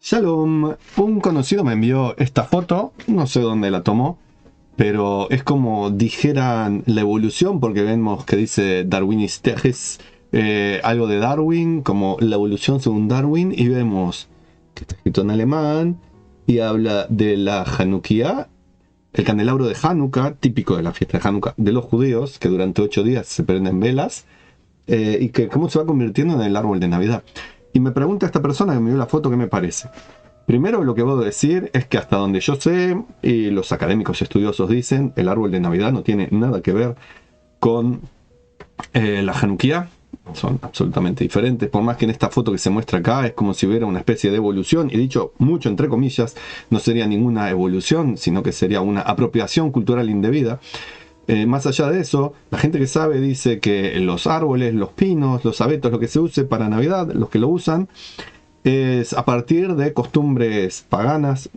Shalom, un conocido me envió esta foto, no sé dónde la tomó, pero es como dijeran la evolución, porque vemos que dice Darwinistejes, algo de Darwin, como la evolución según Darwin, y vemos que está escrito en alemán y habla de la Hanukkah, el candelabro de Hanukkah, típico de la fiesta de Hanukkah de los judíos, que durante 8 días se prenden velas, y que cómo se va convirtiendo en el árbol de Navidad. Y me pregunta esta persona que me dio la foto qué me parece. Primero, lo que puedo decir es que hasta donde yo sé, y los académicos estudiosos dicen, el árbol de Navidad no tiene nada que ver con la Hanukkah. Son absolutamente diferentes, por más que en esta foto que se muestra acá es como si hubiera una especie de evolución, y dicho mucho entre comillas, no sería ninguna evolución, sino que sería una apropiación cultural indebida. Más allá de eso, la gente que sabe dice que los árboles, los pinos, los abetos, lo que se use para Navidad, los que lo usan, es a partir de costumbres paganas,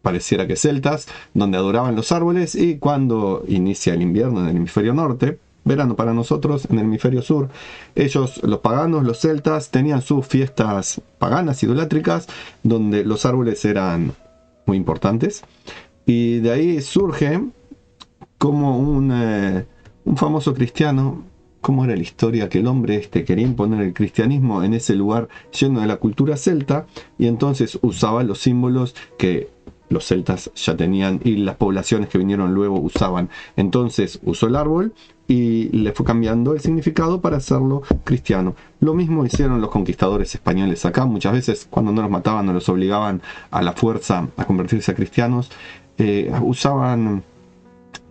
pareciera que celtas, donde adoraban los árboles, y cuando inicia el invierno en el hemisferio norte, verano para nosotros en el hemisferio sur, ellos, los paganos, los celtas, tenían sus fiestas paganas, idolátricas, donde los árboles eran muy importantes, y de ahí surge como un famoso cristiano. ¿Cómo era la historia? Que el hombre quería imponer el cristianismo en ese lugar lleno de la cultura celta, y entonces usaba los símbolos que los celtas ya tenían y las poblaciones que vinieron luego usaban. Entonces usó el árbol y le fue cambiando el significado para hacerlo cristiano. Lo mismo hicieron los conquistadores españoles acá. Muchas veces cuando no los mataban o los obligaban a la fuerza a convertirse a cristianos, usaban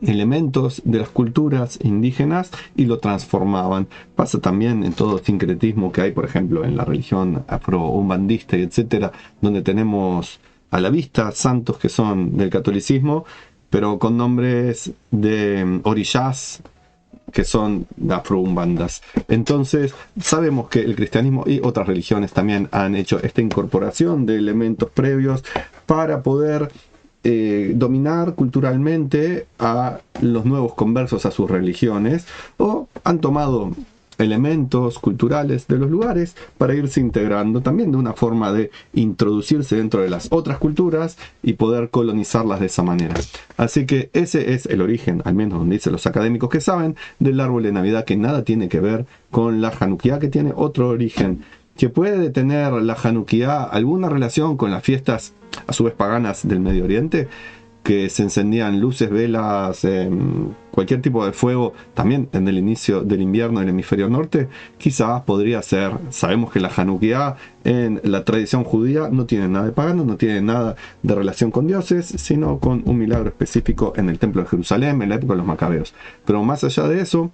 elementos de las culturas indígenas y lo transformaban. Pasa también en todo el sincretismo que hay, por ejemplo, en la religión afro-umbandista y etcétera, donde tenemos a la vista santos que son del catolicismo, pero con nombres de orishas que son de afro-umbandas. Entonces, sabemos que el cristianismo y otras religiones también han hecho esta incorporación de elementos previos para poder dominar culturalmente a los nuevos conversos a sus religiones, o han tomado elementos culturales de los lugares para irse integrando también de una forma de introducirse dentro de las otras culturas y poder colonizarlas de esa manera. Así que ese es el origen, al menos donde dicen los académicos que saben, del árbol de Navidad, que nada tiene que ver con la Hanukkah, que tiene otro origen. ¿Que puede tener la Hanukkah alguna relación con las fiestas a su vez paganas del Medio Oriente, que se encendían luces, velas, cualquier tipo de fuego también en el inicio del invierno en el hemisferio norte? Quizás podría ser. Sabemos que la Hanukkah en la tradición judía no tiene nada de pagano, no tiene nada de relación con dioses, sino con un milagro específico en el templo de Jerusalén en la época de los macabeos. Pero más allá de eso,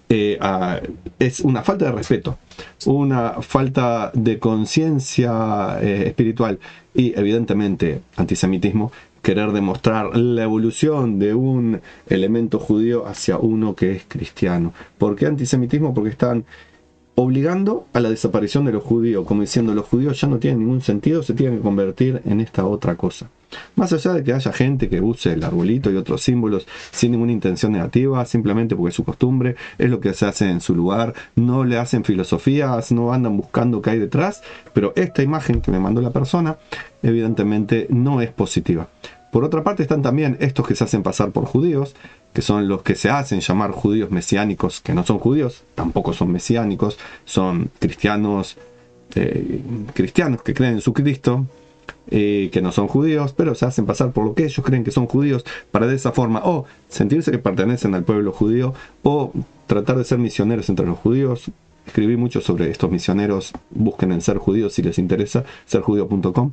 es una falta de respeto, una falta de conciencia espiritual y evidentemente antisemitismo, querer demostrar la evolución de un elemento judío hacia uno que es cristiano. ¿Por qué antisemitismo? Porque están obligando a la desaparición de los judíos, como diciendo los judíos ya no tienen ningún sentido, se tienen que convertir en esta otra cosa. Más allá de que haya gente que use el arbolito y otros símbolos sin ninguna intención negativa, simplemente porque es su costumbre, es lo que se hace en su lugar, no le hacen filosofías, no andan buscando qué hay detrás, pero esta imagen que me mandó la persona evidentemente no es positiva. Por otra parte están también estos que se hacen pasar por judíos, que son los que se hacen llamar judíos mesiánicos, que no son judíos, tampoco son mesiánicos, son cristianos, cristianos que creen en su Cristo, que no son judíos, pero se hacen pasar por lo que ellos creen que son judíos, para de esa forma o sentirse que pertenecen al pueblo judío, o tratar de ser misioneros entre los judíos. Escribí mucho sobre estos misioneros, busquen en Ser Judío si les interesa, serjudío.com.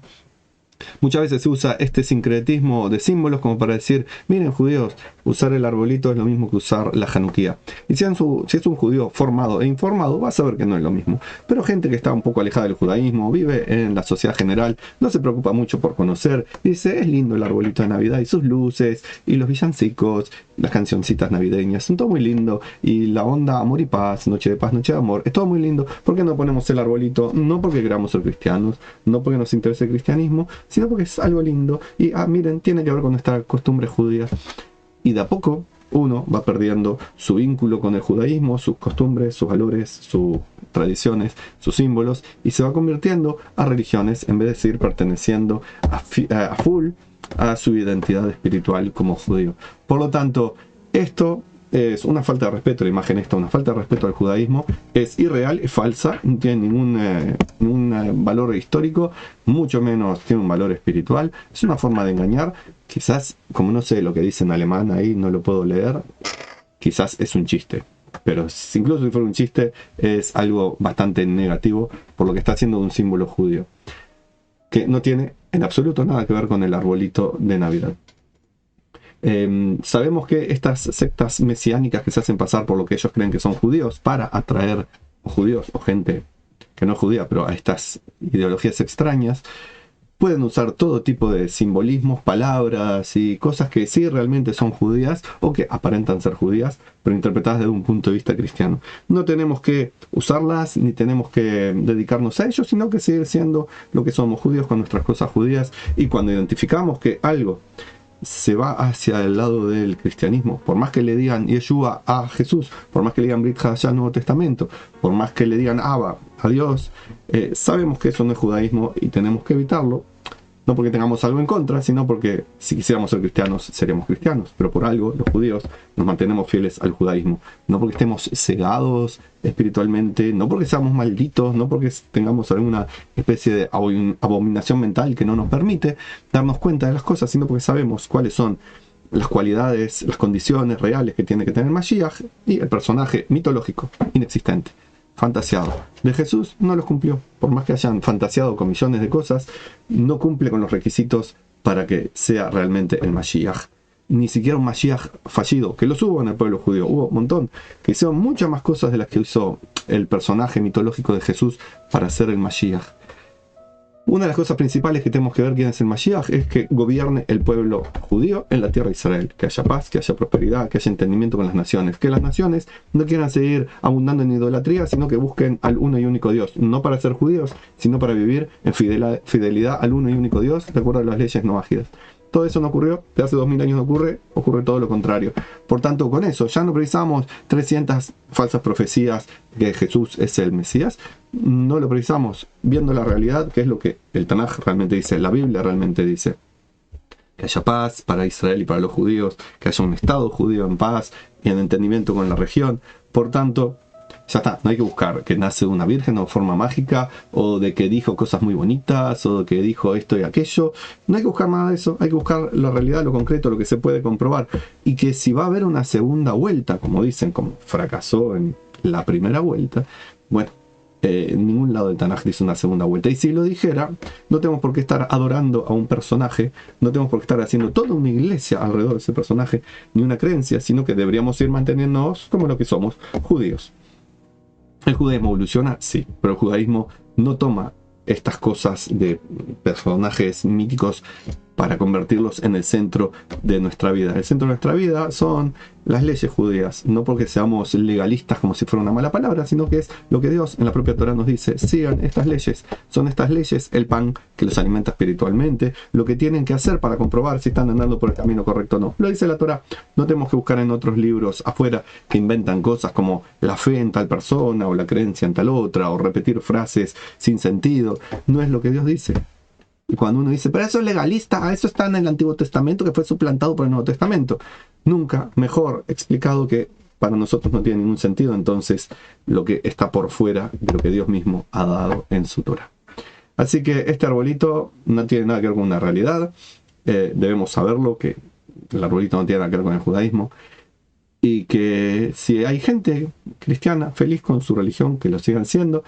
Muchas veces se usa este sincretismo de símbolos como para decir, miren judíos, usar el arbolito es lo mismo que usar la Hanukkah. Y si es un judío formado e informado, va a saber que no es lo mismo. Pero gente que está un poco alejada del judaísmo, vive en la sociedad general, no se preocupa mucho por conocer, dice, es lindo el arbolito de Navidad y sus luces, y los villancicos, las cancioncitas navideñas, son todo muy lindo, y la onda amor y paz, noche de paz, noche de amor, es todo muy lindo. ¿Por qué no ponemos el arbolito? No porque queramos ser cristianos, no porque nos interese el cristianismo, sino porque es algo lindo y miren, tiene que ver con nuestra costumbre judía. Y de a poco uno va perdiendo su vínculo con el judaísmo, sus costumbres, sus valores, sus tradiciones, sus símbolos, y se va convirtiendo a religiones en vez de seguir perteneciendo a full a su identidad espiritual como judío. Por lo tanto, esto es una falta de respeto, la imagen esta, una falta de respeto al judaísmo, es irreal, es falsa, no tiene ningún valor histórico, mucho menos tiene un valor espiritual, es una forma de engañar. Quizás, como no sé lo que dice en alemán ahí, no lo puedo leer, quizás es un chiste, pero incluso si fuera un chiste, es algo bastante negativo por lo que está haciendo de un símbolo judío, que no tiene en absoluto nada que ver con el arbolito de Navidad. Sabemos que estas sectas mesiánicas que se hacen pasar por lo que ellos creen que son judíos para atraer judíos o gente que no es judía, pero a estas ideologías extrañas, pueden usar todo tipo de simbolismos, palabras y cosas que sí realmente son judías o que aparentan ser judías, pero interpretadas desde un punto de vista cristiano. No tenemos que usarlas ni tenemos que dedicarnos a ellos, sino que seguir siendo lo que somos, judíos con nuestras cosas judías. Y cuando identificamos que algo se va hacia el lado del cristianismo, por más que le digan Yeshua a Jesús, por más que le digan Brit Hadashah al Nuevo Testamento, por más que le digan Abba a Dios, sabemos que eso no es judaísmo y tenemos que evitarlo, no porque tengamos algo en contra, sino porque si quisiéramos ser cristianos, seríamos cristianos, pero por algo los judíos nos mantenemos fieles al judaísmo, no porque estemos cegados espiritualmente, no porque seamos malditos, no porque tengamos alguna especie de abominación mental que no nos permite darnos cuenta de las cosas, sino porque sabemos cuáles son las cualidades, las condiciones reales que tiene que tener Mashiach y el personaje mitológico, inexistente, fantasiado de Jesús, no los cumplió. Por más que hayan fantaseado con millones de cosas, no cumple con los requisitos para que sea realmente el Mashiach. Ni siquiera un Mashiach fallido, que los hubo en el pueblo judío, hubo un montón, que hicieron muchas más cosas de las que hizo el personaje mitológico de Jesús para ser el Mashiach. Una de las cosas principales que tenemos que ver quién es el Mashiach es que gobierne el pueblo judío en la tierra de Israel, que haya paz, que haya prosperidad, que haya entendimiento con las naciones, que las naciones no quieran seguir abundando en idolatría, sino que busquen al uno y único Dios, no para ser judíos, sino para vivir en fidelidad al uno y único Dios, de acuerdo a las leyes noágidas. Todo eso no ocurrió, de hace 2000 años no ocurre todo lo contrario. Por tanto, con eso ya no precisamos 300 falsas profecías de que Jesús es el Mesías, no lo precisamos, viendo la realidad, que es lo que el Tanaj realmente dice, la Biblia realmente dice. Que haya paz para Israel y para los judíos, que haya un Estado judío en paz y en entendimiento con la región. Por tanto, ya está, no hay que buscar que nace una virgen o forma mágica, o de que dijo cosas muy bonitas, o de que dijo esto y aquello. No hay que buscar nada de eso, hay que buscar la realidad, lo concreto, lo que se puede comprobar. Y que si va a haber una segunda vuelta, como dicen, como fracasó en la primera vuelta, bueno, en ningún lado del Tanaj dice una segunda vuelta. Y si lo dijera, no tenemos por qué estar adorando a un personaje, no tenemos por qué estar haciendo toda una iglesia alrededor de ese personaje, ni una creencia, sino que deberíamos ir manteniéndonos como lo que somos, judíos. ¿El judaísmo evoluciona? Sí, pero el judaísmo no toma estas cosas de personajes míticos para convertirlos en el centro de nuestra vida. El centro de nuestra vida son las leyes judías, no porque seamos legalistas como si fuera una mala palabra, sino que es lo que Dios en la propia Torah nos dice: sigan estas leyes, son estas leyes el pan que los alimenta espiritualmente, lo que tienen que hacer para comprobar si están andando por el camino correcto o no. Lo dice la Torah, no tenemos que buscar en otros libros afuera que inventan cosas como la fe en tal persona o la creencia en tal otra, o repetir frases sin sentido. No es lo que Dios dice. Y cuando uno dice, pero eso es legalista, eso está en el Antiguo Testamento que fue suplantado por el Nuevo Testamento. Nunca mejor explicado que para nosotros no tiene ningún sentido entonces lo que está por fuera de lo que Dios mismo ha dado en su Torah. Así que este arbolito no tiene nada que ver con una realidad. Debemos saberlo, que el arbolito no tiene nada que ver con el judaísmo. Y que si hay gente cristiana feliz con su religión, que lo sigan siendo,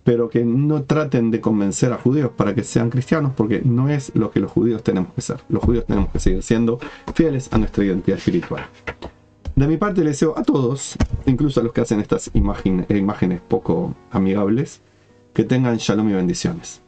pero que no traten de convencer a judíos para que sean cristianos, porque no es lo que los judíos tenemos que ser. Los judíos tenemos que seguir siendo fieles a nuestra identidad espiritual. De mi parte, les deseo a todos, incluso a los que hacen estas imágenes poco amigables, que tengan shalom y bendiciones.